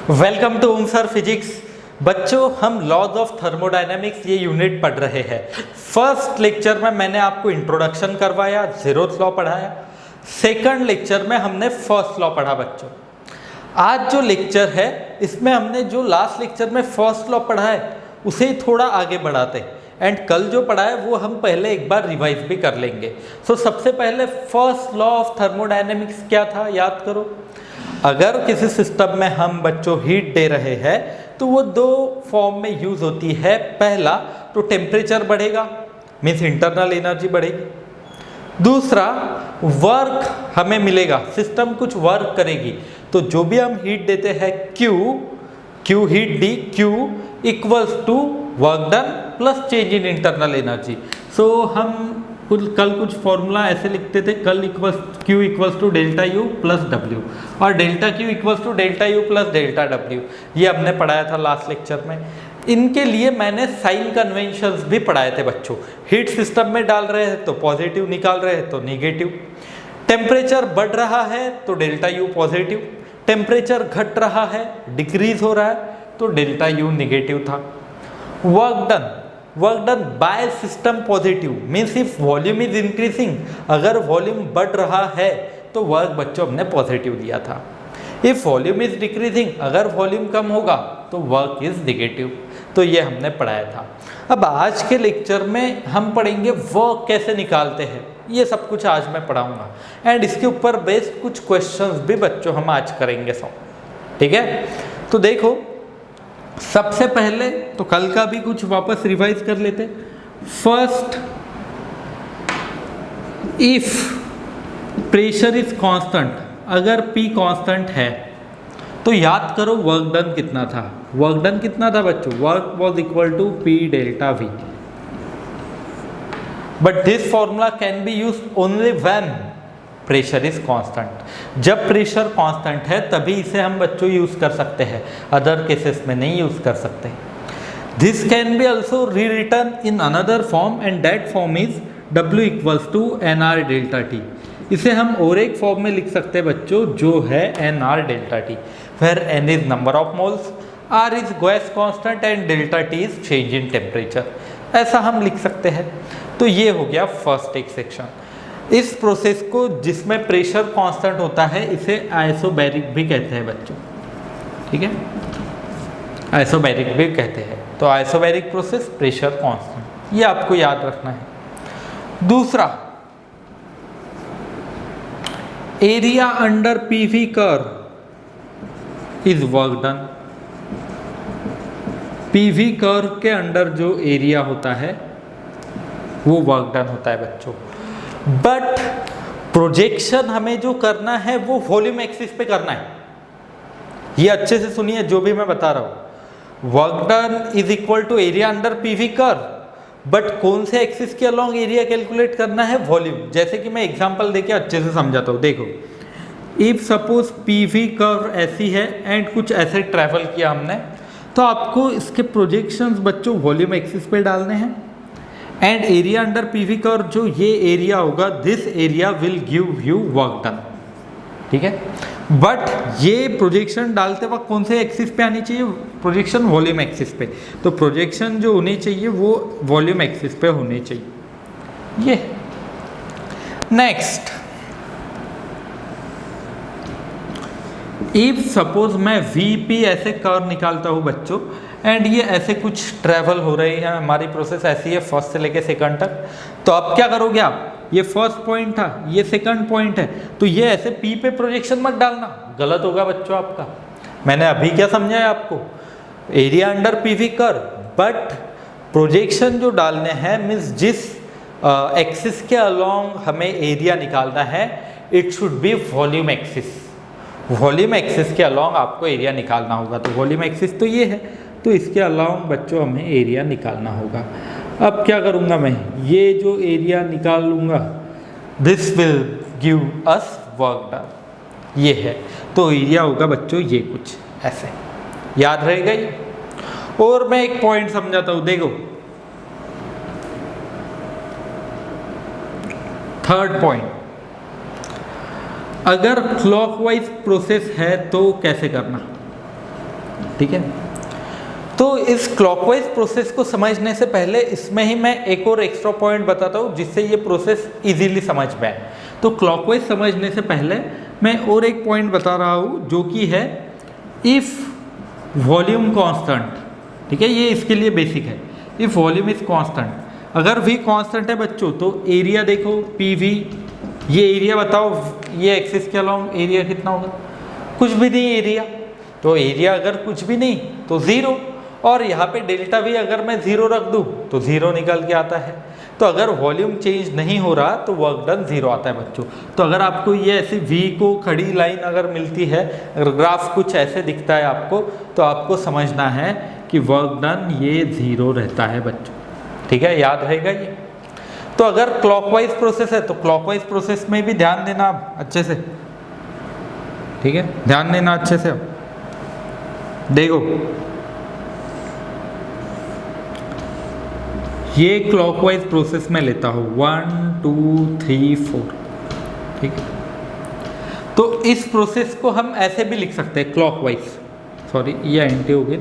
Welcome to Om sir physics. बच्चों, हम laws of thermodynamics ये यूनिट पढ़ रहे हैं। फर्स्ट लेक्चर में मैंने आपको इंट्रोडक्शन करवाया, जीरोथ लॉ पढ़ाया। सेकंड लेक्चर में हमने फर्स्ट लॉ पढ़ा। बच्चों, आज जो लेक्चर है इसमें हमने जो लास्ट लेक्चर में फर्स्ट लॉ पढ़ा है उसे ही थोड़ा आगे बढ़ाते हैं एंड कल जो पढ़ा है वो हम पहले एक बार रिवाइज भी कर लेंगे। सबसे पहले फर्स्ट लॉ ऑफ थर्मोडायनेमिक्स क्या था, याद करो। अगर किसी सिस्टम में हम बच्चों हीट दे रहे हैं तो वो दो फॉर्म में यूज होती है। पहला तो टेम्परेचर बढ़ेगा, मीन्स इंटरनल एनर्जी बढ़ेगी। दूसरा वर्क हमें मिलेगा, सिस्टम कुछ वर्क करेगी। तो जो भी हम हीट देते हैं Q heat D, Q equals to work done plus change in internal energy. हम कल कुछ फॉर्मूला ऐसे लिखते थे, Q equals to delta U plus W और delta Q equals to delta U plus delta W. ये हमने पढ़ाया था लास्ट लेक्चर में। इनके लिए मैंने साइन कन्वेंशंस भी पढ़ाए थे बच्चों। हीट सिस्टम में डाल रहे हैं तो पॉजिटिव, निकाल रहे हैं तो नेगेटिव। टेम्परेचर बढ़ रहा है तो डेल्टा यू पॉजिटिव, टेम्परेचर घट रहा है, डिक्रीज हो रहा है तो डेल्टा यू नेगेटिव था। Work done by system positive, means if volume is increasing, अगर वॉल्यूम बढ़ रहा है तो वर्क बच्चों हमने पॉजिटिव दिया था। इफ वॉल्यूम इज डिक्रीजिंग, अगर वॉल्यूम कम होगा तो वर्क इज नेगेटिव। तो ये हमने पढ़ाया था। अब आज के लेक्चर में हम पढ़ेंगे वर्क कैसे निकालते हैं, ये सब कुछ आज मैं पढ़ाऊंगा एंड इसके ऊपर बेस्ड कुछ क्वेश्चंस भी बच्चों हम आज करेंगे सब। ठीक है, तो देखो सबसे पहले तो कल का भी कुछ वापस रिवाइज कर लेते। First, if pressure is constant, अगर P कांस्टेंट है तो याद करो वर्क डन कितना था। वर्क डन कितना था बच्चों? Work was equal to P delta V। But this formula can be used only when pressure is constant. जब प्रेशर कांस्टेंट है तभी इसे हम बच्चों यूज कर सकते हैं, अदर केसेस में नहीं यूज कर सकते। This can be also rewritten in another form and that form is W equals to NR delta T। इसे हम और एक फॉर्म में लिख सकते हैं बच्चों, जो है NR delta T, where N is number of moles, R is gas constant and delta T is change in temperature. ऐसा हम लिख सकते हैं। तो ये हो गया फर्स्ट एक सेक्शन। इस प्रोसेस को जिसमें प्रेशर कांस्टेंट होता है इसे आइसोबैरिक भी कहते हैं बच्चों। ठीक है, आइसोबैरिक भी कहते हैं। तो आइसोबैरिक प्रोसेस, प्रेशर कांस्टेंट, ये आपको याद रखना है। दूसरा, area under PV curve is work done. PV curve के अंडर जो एरिया होता है वो वर्क डन होता है बच्चों। बट प्रोजेक्शन हमें जो करना है वो वॉल्यूम एक्सिस पे करना है। ये अच्छे से सुनिए जो भी मैं बता रहा हूं। Work done is equal to area under PV curve, but कौन से एक्सिस के अलोंग एरिया कैलकुलेट करना है? वॉल्यूम। जैसे कि मैं एग्जांपल देके अच्छे से समझाता हूं। देखो, इफ सपोज PV कर्व ऐसी है एंड कुछ ऐसे ट्रैवल किया हमने, तो आपको इसके प्रोजेक्शंस बच्चों वॉल्यूम एक्सिस पे डालने हैं and area under PV curve जो ये एरिया होगा, this area will give you work done. ठीक है, बट ये प्रोजेक्शन डालते वक्त कौन से एक्सिस पे आनी चाहिए? प्रोजेक्शन वॉल्यूम एक्सिस पे। तो प्रोजेक्शन जो होनी चाहिए वो वॉल्यूम एक्सिस पे होनी चाहिए। ये नेक्स्ट, इफ सपोज मैं VP ऐसे कर्व निकालता हूँ बच्चों एंड ये ऐसे कुछ ट्रैवल हो रही है, हमारी प्रोसेस ऐसी है फर्स्ट से लेके सेकंड तक। तो अब क्या करोगे आप? ये फर्स्ट पॉइंट था, ये सेकंड पॉइंट है, तो ये ऐसे P पे प्रोजेक्शन मत डालना, गलत होगा बच्चों आपका। मैंने अभी क्या समझाया आपको? Area under PV curve, but projection जो डालने हैं मीन्स जिस एक्सिस के अलोंग हमें एरिया निकालना है, it should be volume axis. Volume axis के अलोंग आपको एरिया निकालना होगा। तो वॉल्यूम एक्सिस तो ये है, तो इसके अलावा बच्चों हमें एरिया निकालना होगा। अब क्या करूँगा मैं? ये जो एरिया निकाल लूँगा, this will give us work done. ये है, तो एरिया होगा बच्चों ये कुछ ऐसे, याद रहेगा ये। और मैं एक पॉइंट समझाता हूँ, देखो थर्ड पॉइंट, अगर क्लॉकवाइज प्रोसेस है तो कैसे करना। ठीक है। तो इस क्लॉकवाइज प्रोसेस को समझने से पहले इसमें ही मैं एक और एक्स्ट्रा पॉइंट बताता हूँ जिससे ये प्रोसेस इजीली समझ में आए। तो क्लॉकवाइज समझने से पहले मैं और एक पॉइंट बता रहा हूँ जो कि है इफ़ वॉल्यूम कांस्टेंट, ठीक है, ये इसके लिए बेसिक है। इफ़ वॉल्यूम इज कांस्टेंट, अगर v कांस्टेंट है बच्चों तो एरिया देखो PV, ये एरिया बताओ, ये एक्सिस के अलोंग एरिया कितना होगा, कुछ भी नहीं एरिया, तो एरिया अगर कुछ भी नहीं तो 0, और यहाँ पे डेल्टा V अगर मैं 0 रख दूँ तो 0 निकल के आता है। तो अगर वॉल्यूम चेंज नहीं हो रहा तो वर्क डन 0 आता है बच्चों। तो अगर आपको ये ऐसी V को खड़ी लाइन अगर मिलती है, अगर ग्राफ कुछ ऐसे दिखता है आपको, तो आपको समझना है कि वर्क डन ये 0 रहता है बच्चों, ठीक है, याद रहेगा ये। तो अगर क्लॉकवाइज प्रोसेस है तो क्लॉकवाइज प्रोसेस में भी ध्यान देना आप अच्छे से, ठीक है, ध्यान देना अच्छे से। देखो ये क्लॉकवाइज प्रोसेस में लेता हूँ 1 2 3 4, ठीक है। तो इस प्रोसेस को हम ऐसे भी लिख सकते हैं क्लॉकवाइज, सॉरी ये एंटी हो गई,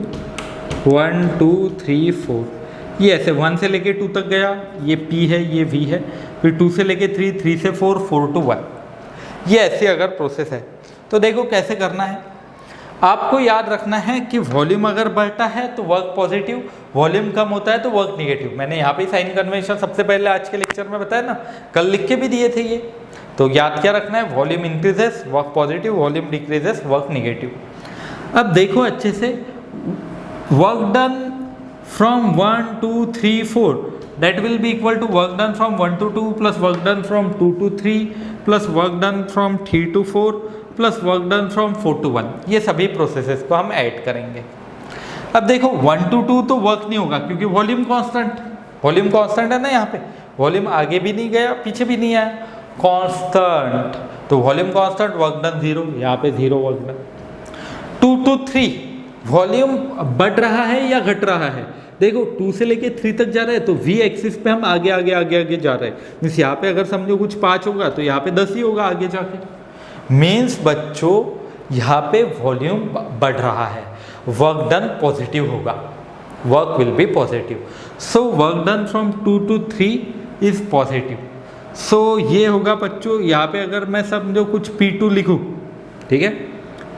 1 2 3 4, ये ऐसे 1 से लेके 2 तक गया, ये P है, ये V है, फिर 2 से लेके 3, 3 से 4, 4 to 1, ये ऐसी अगर प्रोसेस है। तो देखो कैसे करना है, आपको याद रखना है कि वॉल्यूम अगर बढ़ता है तो वर्क पॉजिटिव, वॉल्यूम कम होता है तो वर्क निगेटिव। मैंने यहाँ पे साइन कन्वेंशन सबसे पहले आज के लेक्चर में बताया ना, कल लिख के भी दिए थे ये। तो याद क्या रखना है, volume increases work positive, volume decreases work negative. अब देखो अच्छे से, work done from 1 2 3 4 that will be equal to work done from 1 to 2 plus work done from 2 to 3 plus work done from 3 to 4 plus work done from 4 to 1, ये सभी processes को हम add करेंगे। अब देखो 1 to 2 तो वर्क नहीं होगा क्योंकि वॉल्यूम कांस्टेंट है ना, यहाँ पे वॉल्यूम आगे भी नहीं गया पीछे भी नहीं आया, कांस्टेंट, तो वॉल्यूम कांस्टेंट, वर्क डन 0, यहाँ पे 0 वर्क डन। 2 to 3 वॉल्यूम बढ़ रहा है या घट रहा है, देखो 2 से लेके 3 तक जा रहा है तो V एक्सिस पे हम आगे आगे आगे आगे जा रहे हैं, मीन्स यहाँ पे अगर समझो कुछ 5 होगा तो यहाँ पे 10 ही होगा आगे जाके, मीन्स बच्चों यहाँ पे वॉल्यूम बढ़ रहा है, वर्क डन पॉजिटिव होगा, work will be positive. So work done from 2 to 3 is positive. So ये होगा बच्चों, यहाँ पे अगर मैं समझो कुछ P2 लिखूँ, ठीक है,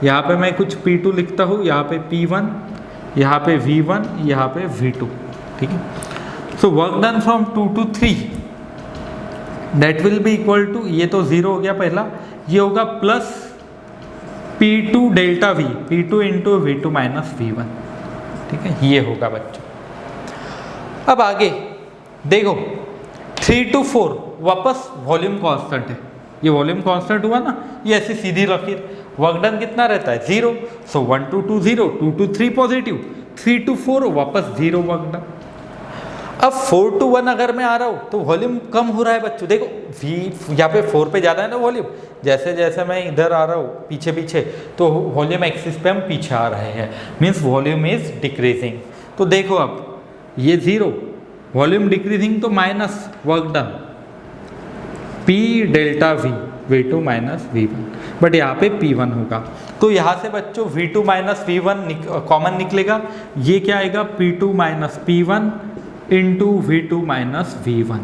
यहाँ पे मैं कुछ P2 लिखता हूँ, यहाँ पे P1, यहाँ पे V1, यहाँ पे V2, ठीक है। So work done from 2 to 3 that will be equal to, ये तो 0 हो गया पहला, ये होगा plus P2 delta V, P2 into V2 minus V1, ठीक है, ये होगा बच्चों। अब आगे देखो 3 to 4 वापस वॉल्यूम कांस्टेंट है, ये वॉल्यूम कांस्टेंट हुआ ना, ये ऐसी सीधी लकीर, वर्क डन कितना रहता है 0, सो 1 to 2 0, 2 to 3 पॉजिटिव, 3 to 4 वापस 0 वर्क डन। अब 4 to 1 अगर मैं आ रहा हूँ तो वॉल्यूम कम हो रहा है बच्चों, देखो V यहाँ पे 4 पे ज़्यादा है ना वॉल्यूम, जैसे जैसे मैं इधर आ रहा हूँ पीछे पीछे तो वॉल्यूम एक्सिस पे हम पीछे आ रहे हैं, मीन्स वॉल्यूम इज डिक्रीजिंग। तो देखो अब ये 0, वॉल्यूम डिक्रीजिंग तो minus work done P delta V, V2 minus V1, but यहाँ पे P1 होगा, तो यहाँ से बच्चों V2 माइनस V1 कॉमन निकलेगा, ये क्या आएगा P2 minus P1 into V2 minus V1।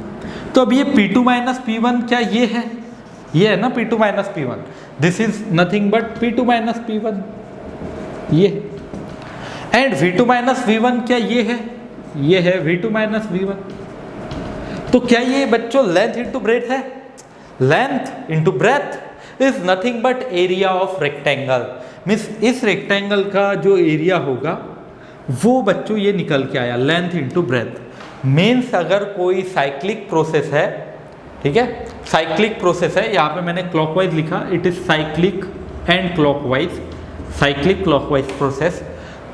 तो अब ये P2 माइनस P1 क्या ये है ना P2 minus P1, this is nothing but P2 minus P1 ये, एंड V2 माइनस V1 क्या ये है V2 माइनस V1। तो क्या ये बच्चों लेंथ इंटू ब्रेथ है, length into breath is nothing but area of rectangle, means इस रेक्टेंगल का जो एरिया होगा वो बच्चों ये निकल के आया, लेंथ इंटू ब्रेथ। मीन्स अगर कोई साइक्लिक प्रोसेस है, ठीक है, साइक्लिक प्रोसेस है, यहाँ पे मैंने क्लॉकवाइज लिखा, it is cyclic and clockwise, cyclic clockwise process.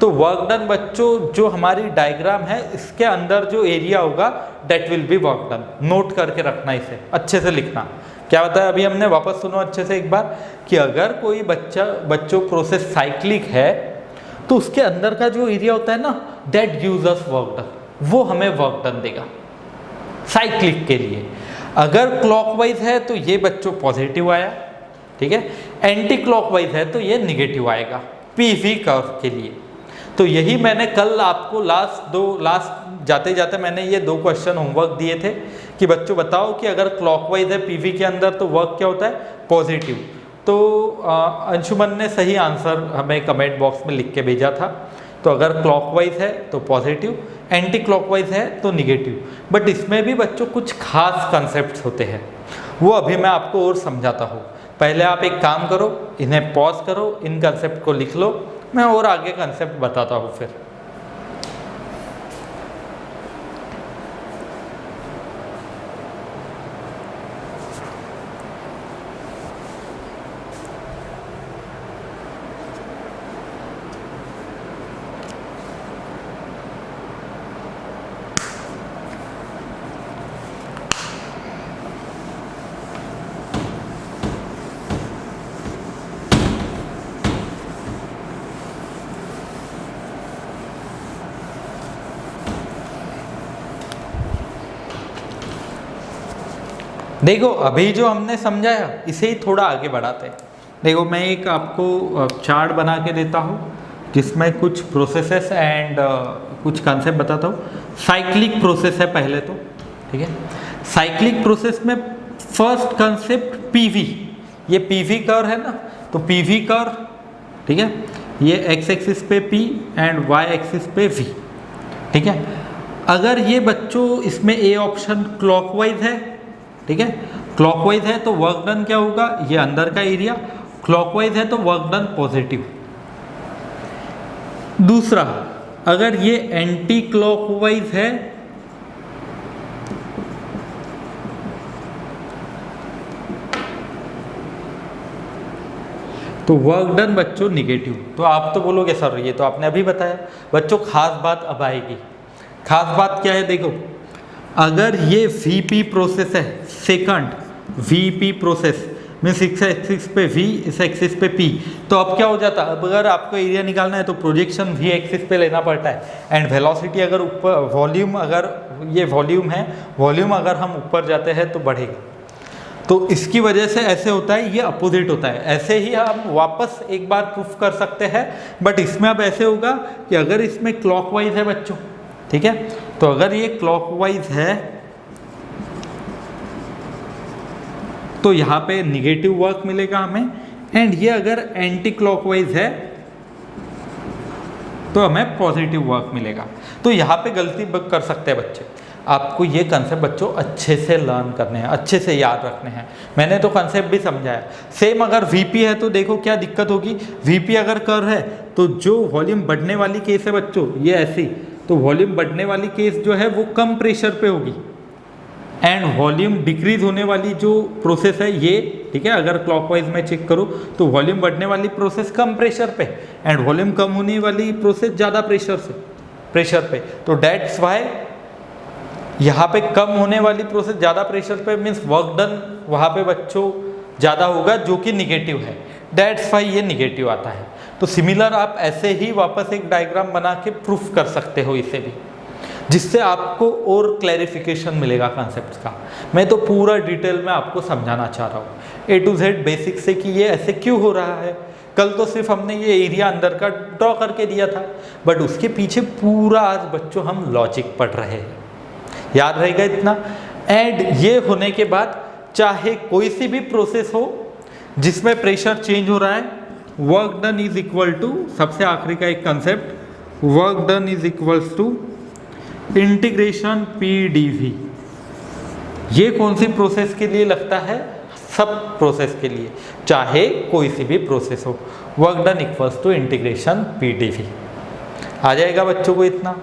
तो वर्क डन बच्चों जो हमारी डायग्राम है इसके अंदर जो एरिया होगा that will B work done, note करके रखना, इसे अच्छे से लिखना। क्या बताया अभी हमने, वापस सुनो अच्छे से एक बार, कि अगर कोई बच्चों प्रोसेस साइक्लिक है तो उसके अंदर का जो एरिया होता है ना that gives us work done, वो हमें वर्क डन देगा साइक्लिक के लिए। अगर क्लॉकवाइज है तो ये बच्चों पॉजिटिव आया, ठीक है, एंटी क्लॉकवाइज है तो ये निगेटिव आएगा PV कर्व के लिए। तो यही मैंने कल आपको लास्ट जाते जाते मैंने ये 2 क्वेश्चन होमवर्क दिए थे कि बच्चों बताओ कि अगर क्लॉकवाइज है पीवी के अंदर तो वर्क क्या होता है, पॉजिटिव। तो अंशुमन ने सही आंसर हमें कमेंट बॉक्स में लिख के भेजा था। तो अगर क्लॉकवाइज है तो पॉजिटिव, एंटी क्लॉकवाइज है तो निगेटिव। बट इसमें भी बच्चों कुछ खास कंसेप्ट होते हैं, वो अभी मैं आपको और समझाता हूँ। पहले आप एक काम करो, इन्हें पॉज करो, इन कंसेप्ट को लिख लो, मैं और आगे कंसेप्ट बताता हूँ फिर। देखो अभी जो हमने समझाया इसे ही थोड़ा आगे बढ़ाते हैं। देखो मैं एक आपको चार्ट बना के देता हूँ जिसमें कुछ प्रोसेसेस एंड कुछ कंसेप्ट बताता हूँ। साइक्लिक प्रोसेस है पहले तो, ठीक है। साइक्लिक प्रोसेस में फर्स्ट कंसेप्ट पीवी, ये पीवी कर्व है ना, तो पीवी कर्व, ठीक है, ये एक्स एक्सिस पे पी एंड वाई एक्सिस पे वी, ठीक है। अगर ये बच्चों इसमें ए ऑप्शन क्लॉकवाइज है, ठीक है, क्लॉकवाइज है तो वर्क डन क्या होगा, ये अंदर का एरिया, क्लॉकवाइज है तो वर्क डन पॉजिटिव। दूसरा, अगर ये एंटी क्लॉकवाइज है तो वर्क डन बच्चों निगेटिव। तो आप तो बोलोगे सर ये तो आपने अभी बताया। बच्चों खास बात अब आएगी। खास बात क्या है, देखो अगर ये वीपी प्रोसेस है, सेकंड वीपी प्रोसेस मीन्स इस एक्सिस पे वी, इस एक्सिस पे पी, तो अब क्या हो जाता है, अब अगर आपको एरिया निकालना है तो प्रोजेक्शन वी एक्सिस पे लेना पड़ता है एंड वेलोसिटी अगर ऊपर, वॉल्यूम अगर ये वॉल्यूम है, वॉल्यूम अगर हम ऊपर जाते हैं तो बढ़ेगा। तो इसकी वजह से ऐसे होता है, ये अपोजिट होता है। ऐसे ही हम वापस एक बार प्रूफ कर सकते हैं, बट इसमें अब ऐसे होगा कि अगर इसमें क्लॉकवाइज है बच्चों, ठीक है, तो अगर ये क्लॉकवाइज है तो यहाँ पे निगेटिव वर्क मिलेगा हमें, एंड ये अगर एंटी क्लॉकवाइज है तो हमें पॉजिटिव वर्क मिलेगा। तो यहाँ पे गलती कर सकते हैं बच्चे। आपको ये कंसेप्ट बच्चों अच्छे से लर्न करने हैं, अच्छे से याद रखने हैं। मैंने तो कंसेप्ट भी समझाया। सेम अगर वीपी है तो देखो क्या दिक्कत होगी, वीपी अगर कर्व है तो जो वॉल्यूम बढ़ने वाली केस है बच्चों, ये ऐसी, तो वॉल्यूम बढ़ने वाली केस जो है वो कम प्रेशर पे होगी, एंड वॉल्यूम डिक्रीज होने वाली जो प्रोसेस है ये, ठीक है, अगर क्लॉकवाइज में चेक करो तो वॉल्यूम बढ़ने वाली प्रोसेस कम प्रेशर पे एंड वॉल्यूम कम होने वाली प्रोसेस ज़्यादा प्रेशर पे। तो डेट्स वाई यहाँ पे कम होने वाली प्रोसेस ज़्यादा प्रेशर पे मीन्स वर्क डन वहाँ पे बच्चों ज़्यादा होगा, जो कि निगेटिव है। डेट्स वाई ये निगेटिव आता है। तो सिमिलर आप ऐसे ही वापस एक डायग्राम बना के प्रूफ कर सकते हो इसे भी, जिससे आपको और क्लैरिफिकेशन मिलेगा कॉन्सेप्ट्स का। मैं तो पूरा डिटेल में आपको समझाना चाह रहा हूँ A to Z बेसिक से कि ये ऐसे क्यों हो रहा है। कल तो सिर्फ हमने ये एरिया अंदर का ड्रॉ करके दिया था, बट उसके पीछे पूरा आज बच्चों हम लॉजिक पढ़ रहे हैं। याद रहेगा इतना। एंड ये होने के बाद चाहे कोई सी भी प्रोसेस हो जिसमें प्रेशर चेंज हो रहा है, work done is equal to, सबसे आखिरी का एक concept, work done is equals to integration P D V. ये कौन सी प्रोसेस के लिए लगता है, सब प्रोसेस के लिए, चाहे कोई सी भी प्रोसेस हो, work done equals to integration P D V. आ जाएगा बच्चों को इतना।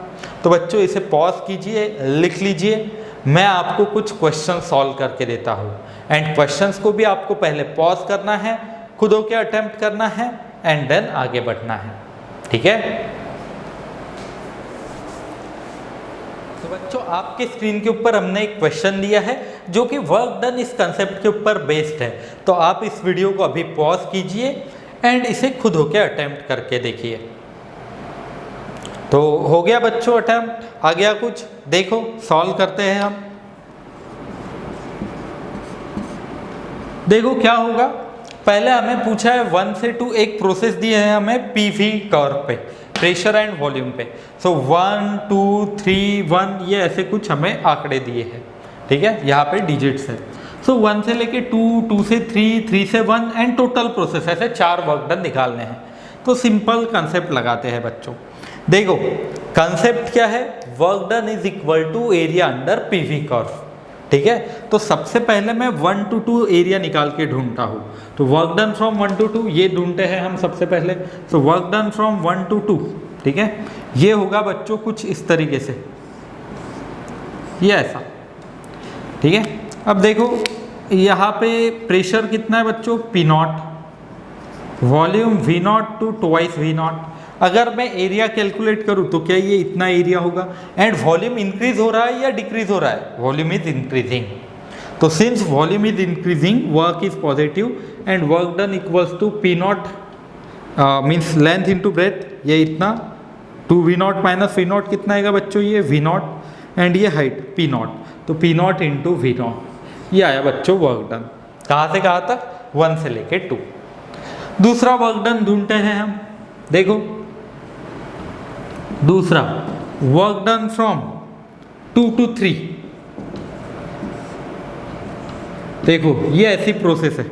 तो बच्चों इसे पॉज कीजिए, लिख लीजिए। मैं आपको कुछ क्वेश्चन सॉल्व करके देता हूँ, एंड क्वेश्चंस को भी आपको पहले पॉज करना है, खुद होकर अटेम्प्ट करना है, एंड देन आगे बढ़ना है, ठीक है। तो बच्चों आपके स्क्रीन के ऊपर हमने एक क्वेश्चन दिया है जो कि वर्क डन इस कंसेप्ट के ऊपर बेस्ड है। तो आप इस वीडियो को अभी पॉज कीजिए एंड इसे खुद होकर अटेम्प्ट करके देखिए। तो हो गया बच्चों अटेम्प्ट, आ गया कुछ, देखो सॉल्व करते हैं हम। देखो क्या होगा, पहले हमें पूछा है 1 से 2, एक प्रोसेस दी है हमें पीवी कर्व पे, प्रेशर एंड वॉल्यूम पे। सो 1 2 3 1 ये ऐसे कुछ हमें आंकड़े दिए हैं, ठीक है, यहाँ पे डिजिट्स है। सो 1 से लेके 2, 2 से 3, 3 से 1 एंड टोटल प्रोसेस, ऐसे 4 वर्क डन निकालने हैं। तो सिंपल कंसेप्ट लगाते हैं बच्चों। देखो कंसेप्ट क्या है, work done is equal to area under PV curve, ठीक है। तो सबसे पहले मैं 1 to 2 एरिया निकाल के ढूंढता हूँ। तो वर्क डन फ्रॉम 1 to 2 ये ढूंढते हैं हम सबसे पहले। तो वर्क डन फ्रॉम 1 to 2, ठीक है, ये होगा बच्चों कुछ इस तरीके से, ये ऐसा, ठीक है। अब देखो यहाँ पे प्रेशर कितना है बच्चों, P naught, volume V naught to twice V naught. अगर मैं एरिया कैलकुलेट करूँ तो क्या ये इतना एरिया होगा, एंड वॉल्यूम इंक्रीज हो रहा है या डिक्रीज हो रहा है, वॉल्यूम इज इंक्रीजिंग। तो since volume is increasing work is positive and work done equals to P naught means length into breadth, ये इतना 2V not minus V not कितना आएगा बच्चों, ये V नॉट, एंड ये हाइट P नॉट, तो P not into V not, ये आया बच्चों वर्क डन। कहाँ से कहाँ तक, 1 से लेके 2। दूसरा वर्क डन ढूंढते हैं हम। देखो दूसरा वर्क डन फ्रॉम 2 to 3, देखो ये ऐसी प्रोसेस है,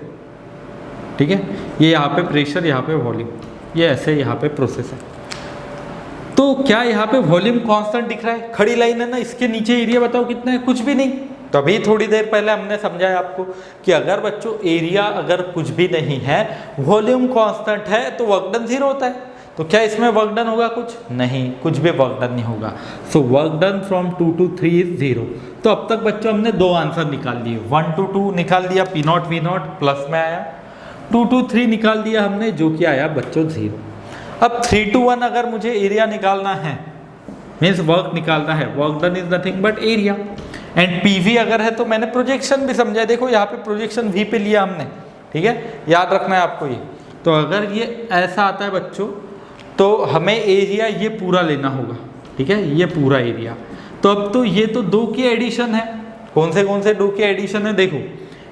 ठीक है, ये यहाँ पे प्रेशर, यहाँ पे वॉल्यूम, ये ऐसे यहाँ पे प्रोसेस है। तो क्या यहाँ पे वॉल्यूम कांस्टेंट दिख रहा है, खड़ी लाइन है ना, इसके नीचे एरिया बताओ कितना है, कुछ भी नहीं। तभी थोड़ी देर पहले हमने समझाया आपको कि अगर बच्चों एरिया अगर कुछ भी नहीं है, वॉल्यूम कांस्टेंट है, तो वर्क डन 0 होता है। तो क्या इसमें वर्क डन होगा, कुछ नहीं, कुछ भी वर्क डन नहीं होगा। सो work done from 2 to 3 is 0। तो अब तक बच्चों हमने 2 आंसर निकाल लिए, 1 to 2 निकाल दिया, P not V not plus में आया, 2 to 3 निकाल दिया हमने, जो कि आया बच्चों 0। अब 3 to 1 अगर मुझे एरिया निकालना है, मीन्स वर्क निकालना है, work done is nothing but area, and PV अगर है तो मैंने प्रोजेक्शन भी समझा, देखो यहाँ पे प्रोजेक्शन V पे लिया हमने, ठीक है, याद रखना है आपको ये। तो अगर ये ऐसा आता है बच्चों, तो हमें एरिया ये पूरा लेना होगा, ठीक है, ये पूरा एरिया। तो अब तो ये तो 2 की एडिशन है, कौन से 2 की एडिशन है, देखो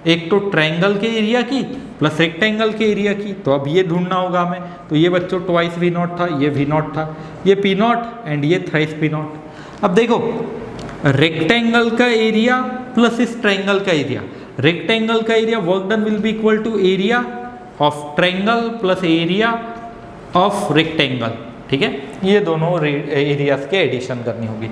एक तो ट्रायंगल के एरिया की प्लस रेक्टेंगल के एरिया की। तो अब ये ढूंढना होगा हमें। तो ये बच्चों ट्वाइस V नॉट था, ये V नॉट था, ये P नॉट एंड ये थ्राइस P नॉट। अब देखो रेक्टेंगल का एरिया प्लस इस ट्रायंगल का एरिया, रेक्टेंगल का area work done will be equal to area of triangle plus area of rectangle, ठीक है, ये दोनों एरियाज के एडिशन करनी होगी।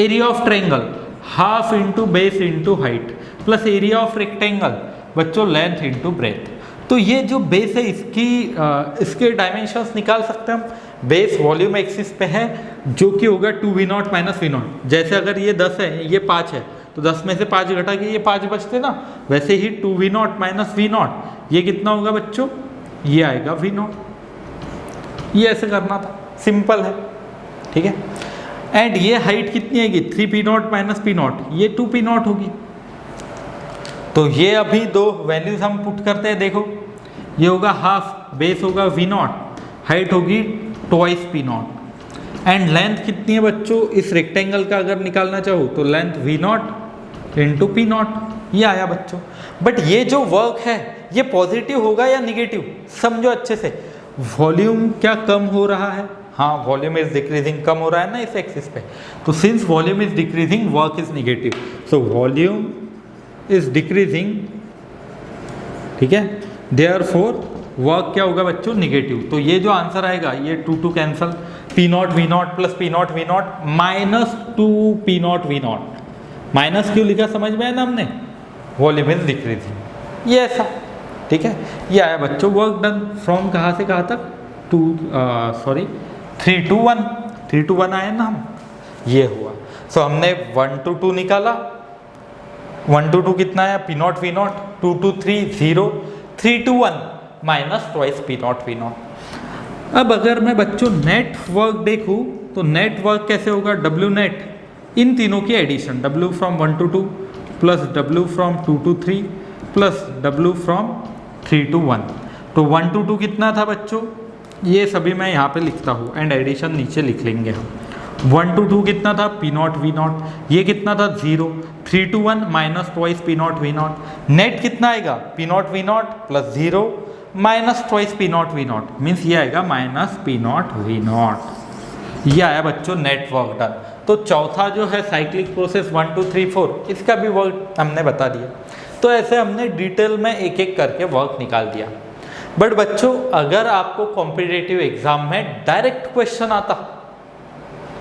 Area of triangle half into base into height plus area of rectangle बच्चों लेंथ इंटू ब्रेथ। तो ये जो बेस है इसके डायमेंशंस निकाल सकते हैं हम। बेस वॉल्यूम एक्सिस पे है, जो कि होगा 2V not minus V not. जैसे अगर ये 10 है, ये 5 है, तो 10 में से 5 घटा के ये 5 बचते ना, वैसे ही 2V not minus V not ये कितना होगा बच्चों, ये आएगा V नॉट। ये ऐसे करना था, सिंपल है, ठीक है। एंड ये हाइट कितनी आएगी, 3P not minus P not, ये 2P नॉट होगी। तो ये अभी 2 वैल्यूज हम पुट करते हैं। देखो ये होगा हाफ, बेस होगा V नॉट, हाइट होगी twice P naught, and length कितनी है बच्चों, इस रेक्टेंगल का अगर निकालना चाहो तो length V not into P not, ये आया बच्चों। बट ये जो वर्क है ये पॉजिटिव होगा या निगेटिव, समझो अच्छे से। वॉल्यूम क्या कम हो रहा है, हाँ वॉल्यूम इज डिक्रीजिंग, कम हो रहा है ना इस एक्सिस पे। तो since volume is decreasing work is negative, so volume is decreasing, ठीक है, देयरफॉर वर्क क्या होगा बच्चों, निगेटिव। तो ये जो आंसर आएगा ये 2 cancel, P not V not plus P not V not minus 2P not V not. Minus क्यों लिखा समझ में आया ना हमने, वॉल्यूम इज डिक्रीजिंग, ये ऐसा, ठीक है। ये आया बच्चों वर्क डन फ्रॉम कहाँ से कहाँ तक, 3 to 1, 3 to 1 आया ना हम, ये हुआ। सो हमने 1 to 2 निकाला, 1 to 2 कितना आया, P not V not, 2 to 3 0, 3 to 1 minus twice P not V not. अब अगर मैं बच्चों नेट वर्क देखूँ तो नेट वर्क कैसे होगा, W नेट, इन तीनों की addition, W from 1 to 2 plus W from 2 to 3 plus W from 3 to 1। तो 1 to 2 कितना था बच्चों, ये सभी मैं यहाँ पे लिखता हूँ एंड एडिशन नीचे लिख लेंगे हम। 1 to 2 कितना था, P नॉट V नॉट, ये कितना था 0, 3 to 1 minus twice P not V not. Net कितना आएगा, P not V not plus 0 minus twice P not V not, means ये आएगा minus P not V not. ये आया बच्चों नेट वर्क डन। तो चौथा जो है साइक्लिक प्रोसेस 1 2 3 4, इसका भी वर्क हमने बता दिया। तो ऐसे हमने डिटेल में एक एक करके वर्क निकाल दिया। बट बच्चों अगर आपको कॉम्पिटिटिव एग्जाम में डायरेक्ट क्वेश्चन आता,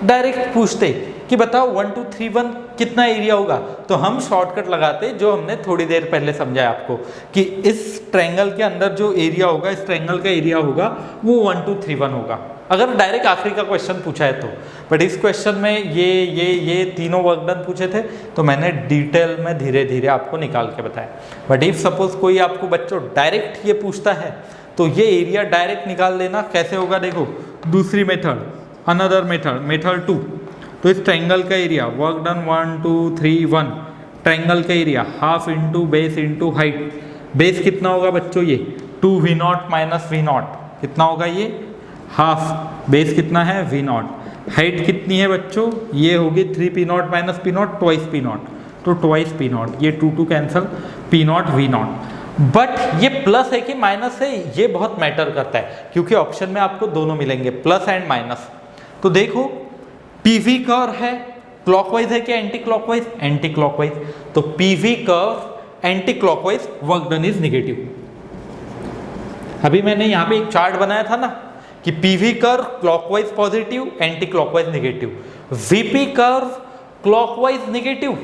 डायरेक्ट पूछते कि बताओ 1 2 3 1 कितना एरिया होगा, तो हम शॉर्टकट लगाते जो हमने थोड़ी देर पहले समझाया आपको कि इस ट्रायंगल के अंदर जो एरिया होगा, इस ट्रायंगल का एरिया होगा वो 1 2 3 1 होगा, अगर डायरेक्ट आखिरी का क्वेश्चन पूछा है तो। बट इस क्वेश्चन में ये तीनों वर्क डन पूछे थे, तो मैंने डिटेल में धीरे धीरे आपको निकाल के बताया। बट इफ सपोज कोई आपको बच्चों डायरेक्ट ये पूछता है, तो ये एरिया डायरेक्ट निकाल लेना कैसे होगा। देखो दूसरी मेथड, अनदर मेथड 2। तो इस ट्रायंगल का एरिया वर्क डन 1 2 3 1, ट्रायंगल का area half into base into height. Base कितना होगा बच्चों, ये 2v0 माइनस v0 कितना होगा, ये हाफ। बेस कितना है v0। हाइट कितनी है बच्चों, ये होगी 3p0 minus p0 twice p0, तो ट्वाइस p0, ये 2 2 कैंसल, p0 v0। बट ये प्लस है कि माइनस है, ये बहुत मैटर करता है, क्योंकि ऑप्शन में आपको दोनों मिलेंगे, प्लस एंड माइनस। तो देखो पीवी कर्व है, क्लॉकवाइज है कि एंटी क्लॉकवाइज, एंटी क्लॉकवाइज। तो PV curve anti clockwise, work done is negative. अभी मैंने यहाँ पे एक चार्ट बनाया था ना कि PV curve clockwise positive, anti clockwise negative, VP curve clockwise negative,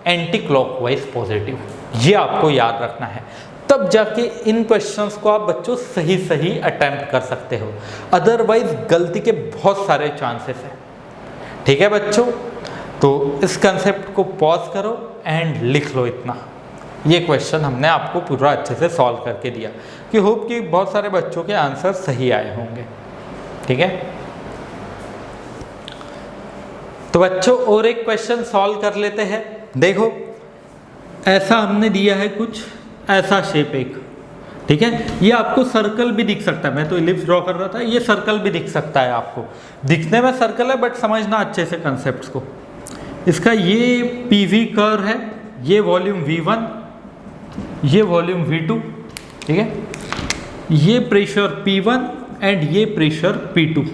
anti clockwise positive. ये आपको याद रखना है, तब जाके इन क्वेश्चंस को आप बच्चों सही सही अटेम्प्ट कर सकते हो, अदरवाइज गलती के बहुत सारे चांसेस हैं। ठीक है बच्चों, तो इस कंसेप्ट को पॉज करो एंड लिख लो इतना। ये क्वेश्चन हमने आपको पूरा अच्छे से सॉल्व करके दिया, कि होप कि बहुत सारे बच्चों के आंसर सही आए होंगे। ठीक है, तो बच्चों और एक क्वेश्चन सॉल्व कर लेते हैं। देखो ऐसा हमने दिया है कुछ ऐसा शेप एक, ठीक है, ये आपको सर्कल भी दिख सकता है, मैं तो इलिप्स ड्रॉ कर रहा था, ये सर्कल भी दिख सकता है आपको, दिखने में सर्कल है बट समझना अच्छे से कंसेप्ट्स को। इसका ये पीवी कर्व है, ये वॉल्यूम V1, ये वॉल्यूम V2, ठीक है, ये प्रेशर P1 एंड ये प्रेशर P2।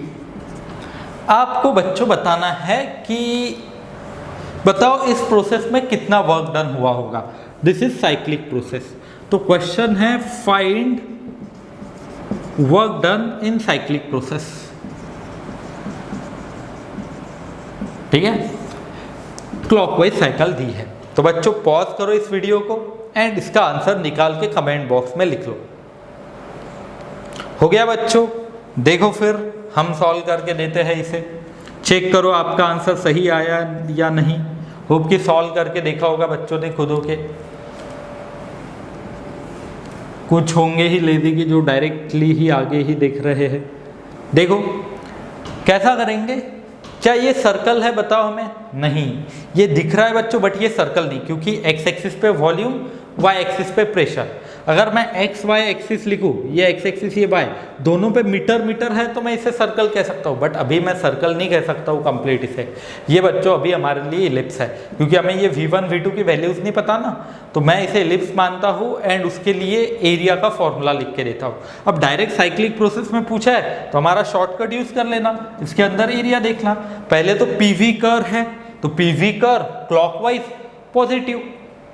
आपको बच्चों बताना है कि बताओ इस प्रोसेस में कितना वर्क डन हुआ होगा। This is cyclic process. तो क्वेश्चन है find work done in cyclic process. ठीक है, क्लॉकवाइज साइकिल दी है। तो बच्चों पॉज करो इस वीडियो को एंड इसका आंसर निकाल के कमेंट बॉक्स में लिख लो। हो गया बच्चों, देखो फिर हम सॉल्व करके देते हैं इसे, चेक करो आपका आंसर सही आया या नहीं। होप कि सॉल्व करके देखा होगा बच्चों ने खुद के। कुछ होंगे ही लेजी की जो डायरेक्टली ही आगे ही देख रहे हैं। देखो कैसा करेंगे, क्या ये सर्कल है बताओ हमें, नहीं ये दिख रहा है बच्चों बट ये सर्कल नहीं, क्योंकि एक्स एक्सिस पे वॉल्यूम, वाई एक्सिस पे प्रेशर। अगर मैं एक्स वाई एक्सिस लिखूँ, ये एक्स एक्सिस ये वाई, दोनों पे मीटर मीटर है तो मैं इसे सर्कल कह सकता हूँ, बट अभी मैं सर्कल नहीं कह सकता हूँ कंप्लीट इसे। ये बच्चों अभी हमारे लिए इलिप्स है, क्योंकि हमें ये V1 V2 की वैल्यूज नहीं पता ना, तो मैं इसे इलिप्स मानता हूँ एंड उसके लिए एरिया का फॉर्मूला लिख के देता हूँ। अब डायरेक्ट साइक्लिक प्रोसेस में पूछा है तो हमारा शॉर्टकट यूज कर लेना, इसके अंदर एरिया देखना। पहले तो पीवी कर्व है, तो पीवी कर्व क्लॉकवाइज पॉजिटिव।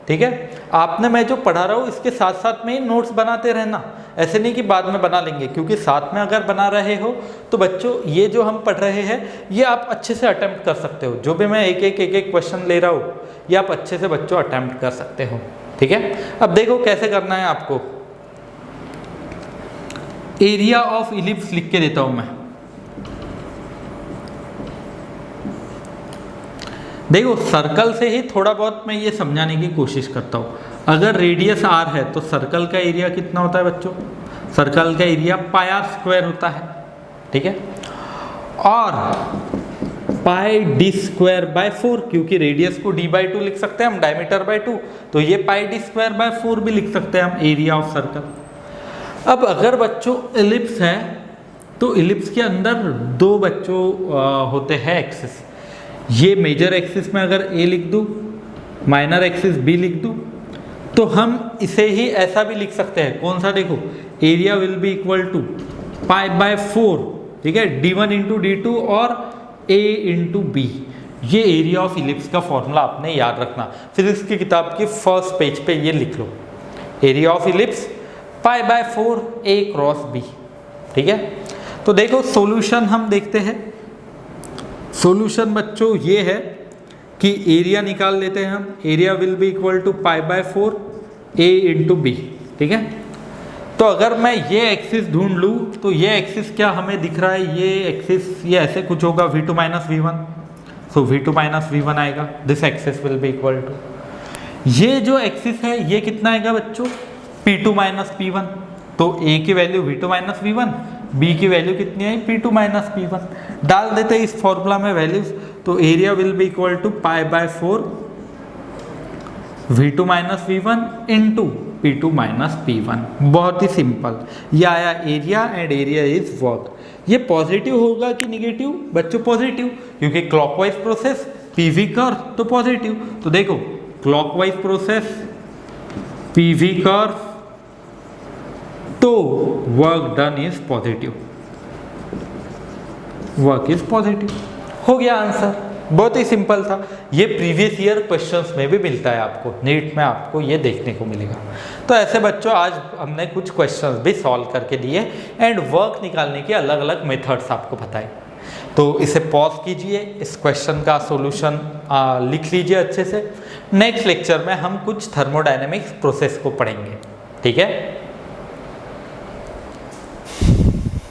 ठीक है, आपने मैं जो पढ़ा रहा हूँ इसके साथ साथ में ही नोट्स बनाते रहना, ऐसे नहीं कि बाद में बना लेंगे, क्योंकि साथ में अगर बना रहे हो तो बच्चों ये जो हम पढ़ रहे हैं ये आप अच्छे से अटेम्प्ट कर सकते हो। जो भी मैं एक एक क्वेश्चन ले रहा हूँ ये आप अच्छे से बच्चों अटेम्प्ट कर सकते हो। ठीक है, अब देखो कैसे करना है आपको। एरिया ऑफ इलिप्स लिख के देता हूँ मैं। देखो सर्कल से ही थोड़ा बहुत मैं ये समझाने की कोशिश करता हूँ। अगर रेडियस r है तो सर्कल का एरिया कितना होता है बच्चों, सर्कल का एरिया पाई r स्क्वायर होता है। ठीक है, और पाई d स्क्वायर बाय 4, क्योंकि रेडियस को d/2 लिख सकते हैं हम, डायमीटर बाय 2, तो ये पाई d स्क्वायर बाय 4 भी लिख सकते हैं हम, एरिया ऑफ सर्कल। अब अगर बच्चों इलिप्स है तो इलिप्स के अंदर दो बच्चों होते हैं एक्सिस। ये मेजर एक्सिस में अगर a लिख दूँ, माइनर एक्सिस b लिख दूँ, तो हम इसे ही ऐसा भी लिख सकते हैं। कौन सा, देखो area will be equal to pi by 4, ठीक है, d1 इंटू d2 और ए इंटू बी, ये एरिया ऑफ इलिप्स का फॉर्मूला आपने याद रखना। फिजिक्स की किताब के फर्स्ट पेज पे ये लिख लो, area of ellipse pi by 4 A cross B. ठीक है, तो देखो सॉल्यूशन हम देखते हैं। सॉल्यूशन बच्चों ये है कि एरिया निकाल लेते हैं हम, area will be equal to pi by 4 A into B. ठीक है, तो अगर मैं ये एक्सिस ढूंढ लूँ तो ये एक्सिस क्या हमें दिख रहा है, ये एक्सिस ये ऐसे कुछ होगा v2 माइनस वी1, सो v2 माइनस वी1 आएगा, this axis will be equal to, ये जो एक्सिस है ये कितना आएगा बच्चों, p2 माइनस p1, तो a की value v2 minus V1, b की वैल्यू कितनी आई p2 माइनस p1, डाल देते हैं इस फॉर्मूला में वैल्यूज, तो area will be equal to pi by 4 v2 minus वी1 इंटू p2 माइनस p1। बहुत ही सिंपल, ये आया area and area is work. ये पॉजिटिव होगा कि निगेटिव बच्चों, पॉजिटिव, क्योंकि क्लॉकवाइज प्रोसेस पीवी कर्व तो पॉजिटिव। तो देखो क्लॉकवाइज प्रोसेस पीवी कर्व तो work done is positive, work is positive. हो गया आंसर, बहुत ही सिंपल था। ये प्रीवियस ईयर क्वेश्चंस में भी मिलता है आपको, नीट में आपको ये देखने को मिलेगा। तो ऐसे बच्चों आज हमने कुछ क्वेश्चंस भी सॉल्व करके दिए एंड वर्क निकालने के अलग अलग मेथड्स आपको बताए। तो इसे पॉज कीजिए, इस क्वेश्चन का सॉल्यूशन लिख लीजिए अच्छे से। नेक्स्ट लेक्चर में हम कुछ थर्मोडायनेमिक्स प्रोसेस को पढ़ेंगे। ठीक है।